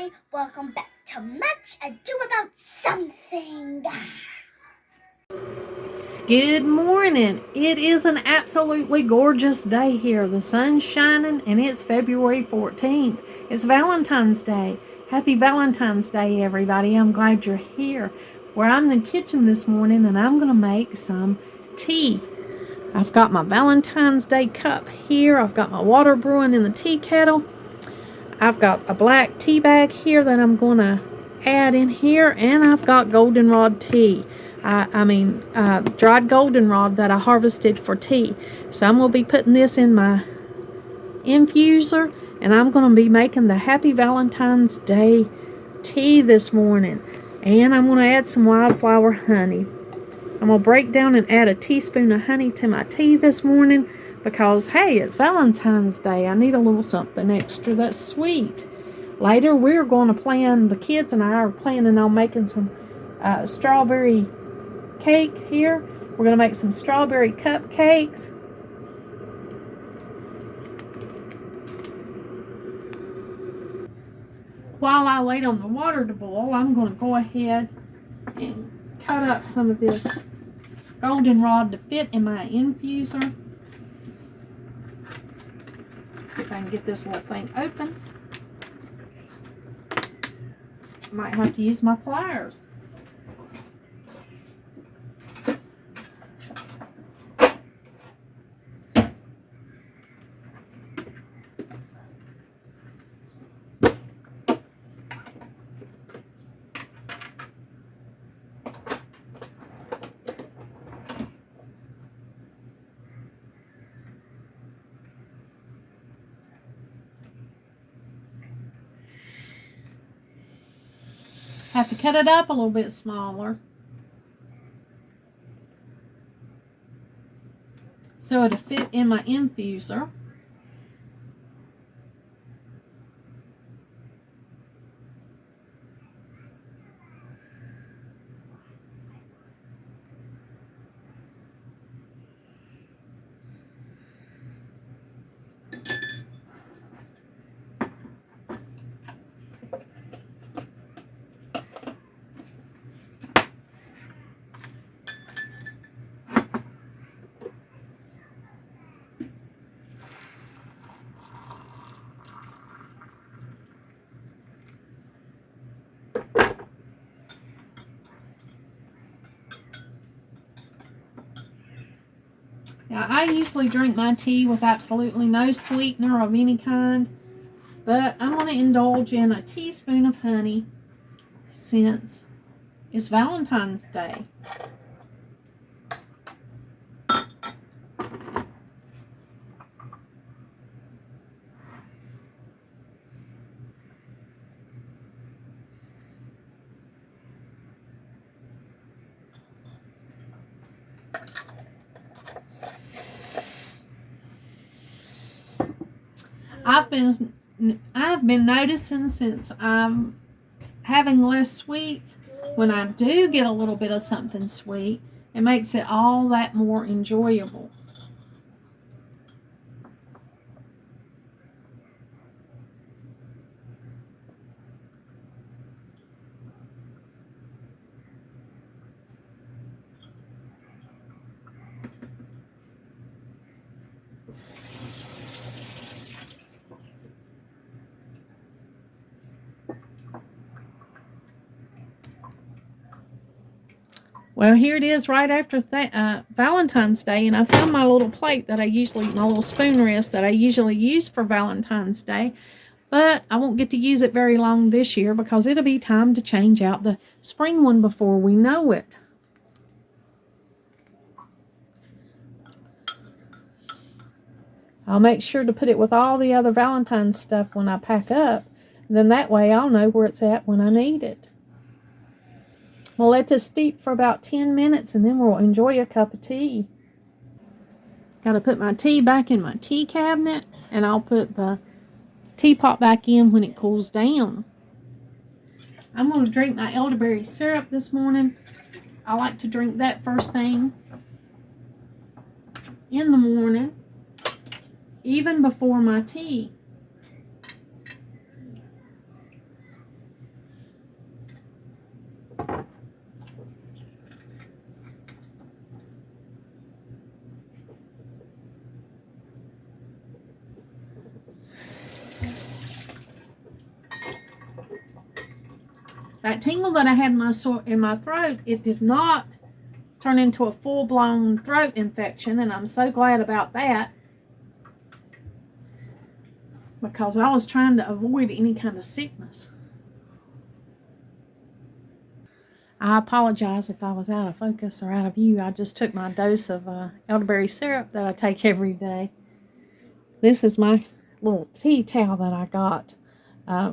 Hi, welcome back to Much Ado About Something. Good morning. It is an absolutely gorgeous day here. The sun's shining and it's February 14th. It's Valentine's Day. Happy Valentine's Day, everybody. I'm glad you're here. Well, I'm in the kitchen this morning and I'm going to make some tea. I've got my Valentine's Day cup here. I've got my water brewing in the tea kettle. I've got a black tea bag here that I'm going to add in here, and I've got goldenrod tea. Dried goldenrod that I harvested for tea. So I'm going to be putting this in my infuser, and I'm going to be making the Happy Valentine's Day tea this morning. And I'm going to add some wildflower honey. I'm going to break down and add a teaspoon of honey to my tea this morning because, hey, it's Valentine's Day. I need a little something extra that's sweet. Later, the kids and I are planning on making some strawberry cake here. We're going to make some strawberry cupcakes. While I wait on the water to boil, I'm going to go ahead and cut up some of this goldenrod to fit in my infuser. See if I can get this little thing open. Might have to use my pliers. Have to cut it up a little bit smaller so it'll fit in my infuser. Now, I usually drink my tea with absolutely no sweetener of any kind, but I'm going to indulge in a teaspoon of honey since it's Valentine's Day. I've been noticing since I'm having less sweets, when I do get a little bit of something sweet, it makes it all that more enjoyable. Well, here it is right after Valentine's Day, and I found my little plate that my little spoon rest that I usually use for Valentine's Day, but I won't get to use it very long this year because it'll be time to change out the spring one before we know it. I'll make sure to put it with all the other Valentine's stuff when I pack up, then that way I'll know where it's at when I need it. We'll let this steep for about 10 minutes and then we'll enjoy a cup of tea. Got to put my tea back in my tea cabinet, and I'll put the teapot back in when it cools down. I'm going to drink my elderberry syrup this morning. I like to drink that first thing in the morning, even before my tea. That tingle that I had in my throat, it did not turn into a full-blown throat infection, and I'm so glad about that, because I was trying to avoid any kind of sickness. I apologize if I was out of focus or out of view. I just took my dose of elderberry syrup that I take every day. This is my little tea towel that I got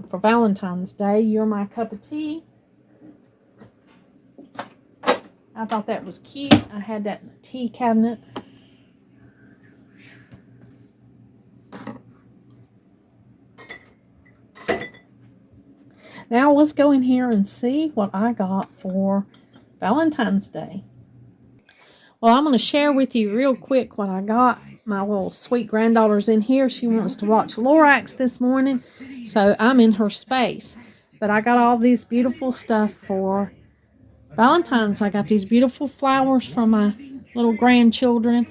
for Valentine's Day. You're my cup of tea. I thought that was cute. I had that in the tea cabinet. Now let's go in here and see what I got for Valentine's Day. Well, I'm going to share with you real quick what I got. My little sweet granddaughter's in here. She wants to watch Lorax this morning, so I'm in her space. But I got all these beautiful stuff for Valentine's. I got these beautiful flowers from my little grandchildren.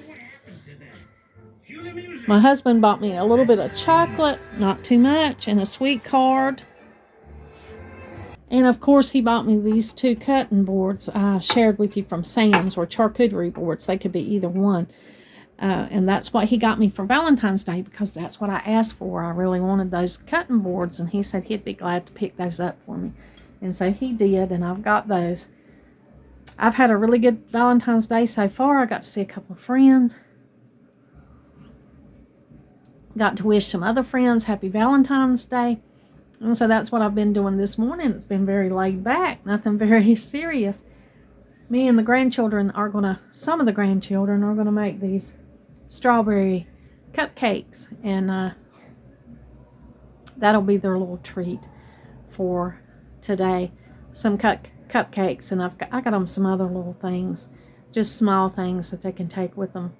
My husband bought me a little bit of chocolate, not too much, and a sweet card. And of course, he bought me these 2 cutting boards I shared with you from Sam's, or charcuterie boards. They could be either one. And that's what he got me for Valentine's Day, because that's what I asked for. I really wanted those cutting boards, and he said he'd be glad to pick those up for me. And so he did, and I've got those. I've had a really good Valentine's Day so far. I got to see a couple of friends. Got to wish some other friends happy Valentine's Day. And so that's what I've been doing this morning. It's been very laid back, nothing very serious. Me and the grandchildren are some of the grandchildren are going to make these strawberry cupcakes. And that'll be their little treat for today. Some cupcakes, and I got them some other little things. Just small things that they can take with them.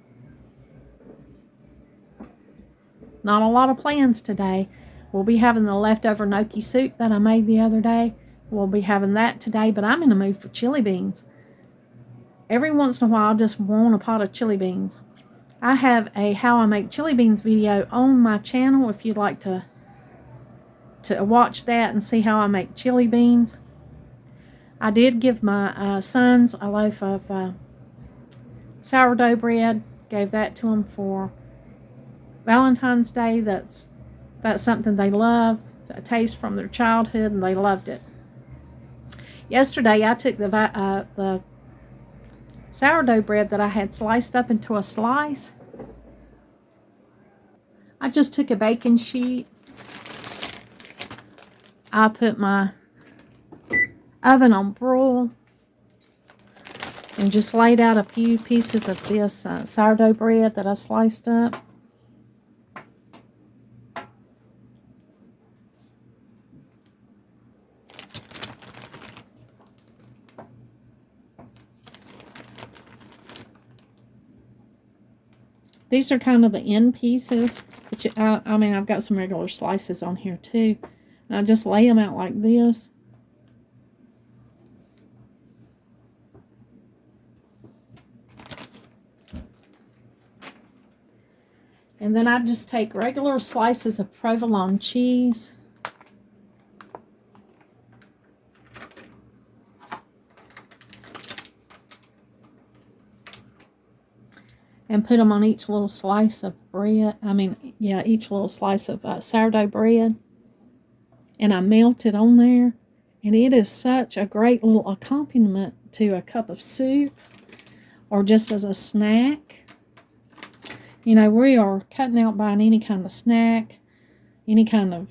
Not a lot of plans today. We'll be having the leftover gnocchi soup that I made the other day. We'll be having that today, but I'm in the mood for chili beans. Every once in a while, I just want a pot of chili beans. I have a how I make chili beans video on my channel if you'd like to watch that and see how I make chili beans. I did give my sons a loaf of sourdough bread. Gave that to them for Valentine's Day. That's something they love, a taste from their childhood, and they loved it. Yesterday, I took the sourdough bread that I had sliced up into a slice. I just took a baking sheet. I put my oven on broil and just laid out a few pieces of this sourdough bread that I sliced up. These are kind of the end pieces. But I mean, I've got some regular slices on here too. And I just lay them out like this. And then I just take regular slices of provolone cheese. And put them on each little slice of bread. Each little slice of sourdough bread. And I melt it on there. And it is such a great little accompaniment to a cup of soup. Or just as a snack. You know, we are cutting out buying any kind of snack. Any kind of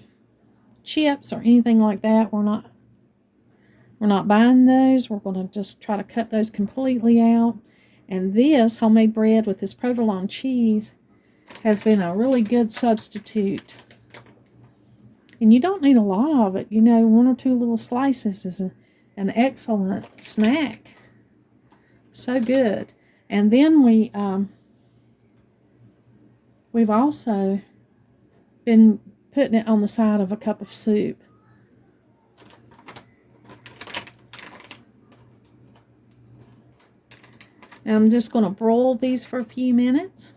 chips or anything like that. We're not buying those. We're going to just try to cut those completely out. And this homemade bread with this provolone cheese has been a really good substitute. And you don't need a lot of it. You know, 1 or 2 little slices is an excellent snack. So good. And then we've also been putting it on the side of a cup of soup. And I'm just going to broil these for a few minutes.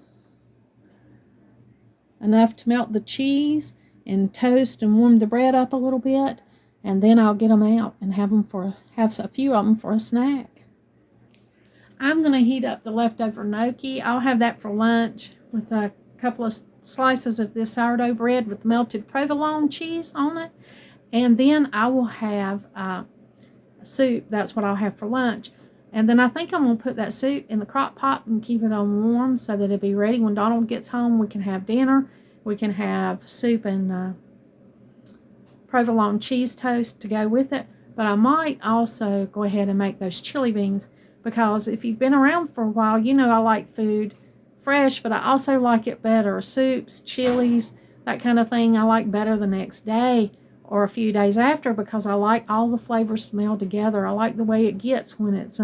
Enough to melt the cheese and toast and warm the bread up a little bit. and then I'll get them out and have a few of them for a snack. I'm going to heat up the leftover gnocchi. I'll have that for lunch with a couple of slices of this sourdough bread with melted provolone cheese on it. And then I will have soup. That's what I'll have for lunch. And then I think I'm going to put that soup in the crock pot and keep it on warm so that it'll be ready when Donald gets home. We can have dinner. We can have soup and provolone cheese toast to go with it. But I might also go ahead and make those chili beans, because if you've been around for a while, you know I like food fresh, but I also like it better. Soups, chilies, that kind of thing I like better the next day or a few days after, because I like all the flavors to meld together. I like the way it gets when it's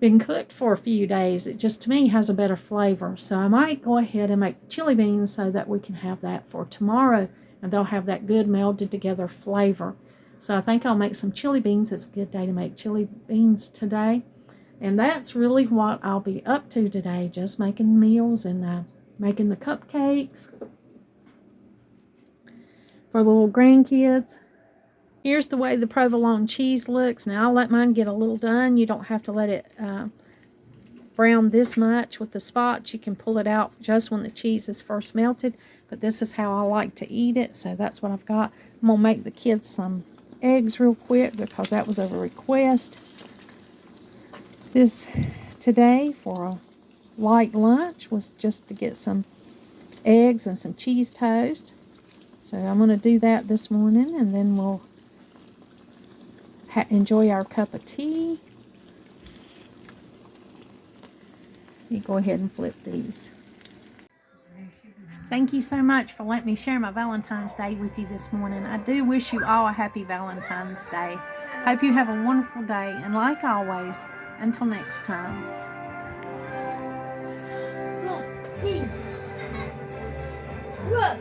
been cooked for a few days. It just, to me, has a better flavor. So I might go ahead and make chili beans so that we can have that for tomorrow, and they'll have that good melded together flavor. So I think I'll make some chili beans. It's a good day to make chili beans today. And that's really what I'll be up to today, just making meals and making the cupcakes for the little grandkids. Here's the way the provolone cheese looks. Now I'll let mine get a little done. You don't have to let it brown this much with the spots. You can pull it out just when the cheese is first melted. But this is how I like to eat it, so that's what I've got. I'm going to make the kids some eggs real quick because that was a request this today for a light lunch, was just to get some eggs and some cheese toast. So I'm going to do that this morning, and then we'll enjoy our cup of tea. You go ahead and flip these. Thank you so much for letting me share my Valentine's Day with you this morning. I do wish you all a happy Valentine's Day. Hope you have a wonderful day, and like always, until next time. Look.